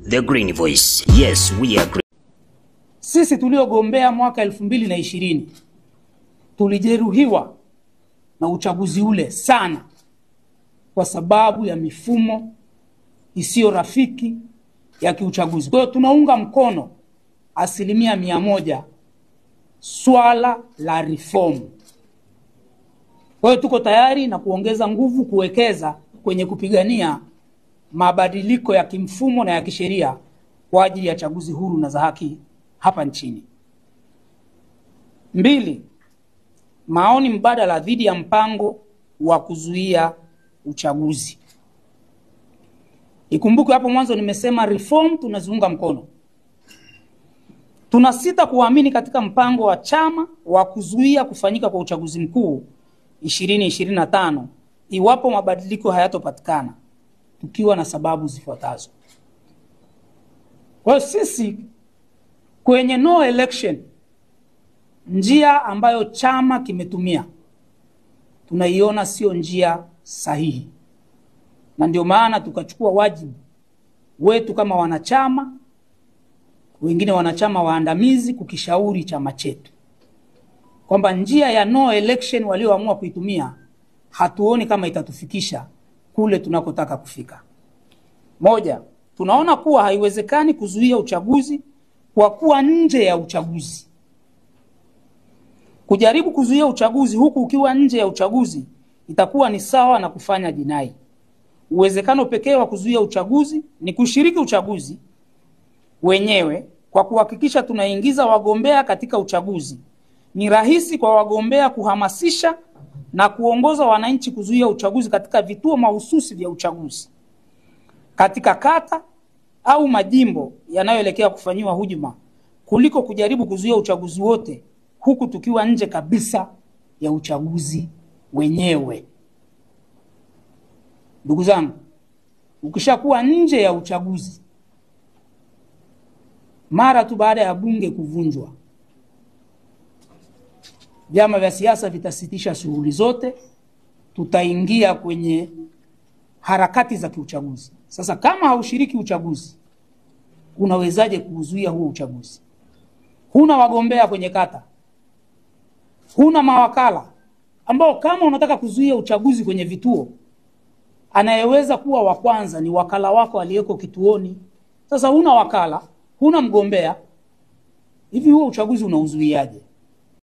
The Green Voice. Yes, we agree. Sisi tuliogombea mwaka 2020 tulijeruhiwa na uchaguzi ule sana kwa sababu ya mifumo isiyo rafiki ya kiuchaguzi. Kwa hiyo tunaunga mkono 100% swala la reform. Kwa hiyo tuko tayari na kuongeza nguvu kuwekeza kwenye kupigania mabadiliko ya kimfumo na ya kisheria kwa ajili ya chaguzi huru na za haki hapa nchini. 2. Maoni mbadala dhidi ya mpango wa kuzuia uchaguzi. Ikumbuke hapo mwanzo nimesema reform tunaziunga mkono. Tunasita kuamini katika mpango wa chama wa kuzuia kufanyika kwa uchaguzi mkuu 2025 iwapo mabadiliko hayatopatikana, tukiwa na sababu zifuatazo. Kwa hiyo sisi kwenye no election, njia ambayo chama kimetumia tunaiona sio njia sahihi, na ndio maana tukachukua wajibu wetu kama wanachama, wengine wanachama waandamizi, kukishauri chama chetu kwamba njia ya no election walioamua kuitumia hatuoni kama itatufikisha kule tunakotaka kufika. Moja, tunaona kuwa haiwezekani kuzuia uchaguzi kwa kuwa nje ya uchaguzi. Kujaribu kuzuia uchaguzi huku ukiwa nje ya uchaguzi itakuwa ni sawa na kufanya jinai. Uwezekano pekee wa kuzuia uchaguzi ni kushiriki uchaguzi wenyewe kwa kuhakikisha tunaingiza wagombea katika uchaguzi. Ni rahisi kwa wagombea kuhamasisha na kuongoza wananchi kuzuia uchaguzi katika vituo mahususi vya uchaguzi, katika kata au majimbo yanayoelekea kufanyiwa hujuma, kuliko kujaribu kuzuia uchaguzi wote huku tukiwa nje kabisa ya uchaguzi wenyewe. Ndugu zangu, ukishakuwa nje ya uchaguzi mara tu baada ya bunge kuvunjwa, vyama vya siasa vitasitisha shughuli zote, tutaingia kwenye harakati za kiuchaguzi. Sasa kama haushiriki uchaguzi, unawezaje kuzuia huo uchaguzi? Huna wagombea kwenye kata, huna mawakala ambao kama unataka kuzuia uchaguzi kwenye vituo, anayeweza kuwa wa kwanza ni wakala wako aliyeko kituoni. Sasa huna wakala, huna mgombea, hivi huo uchaguzi unauzuiaje?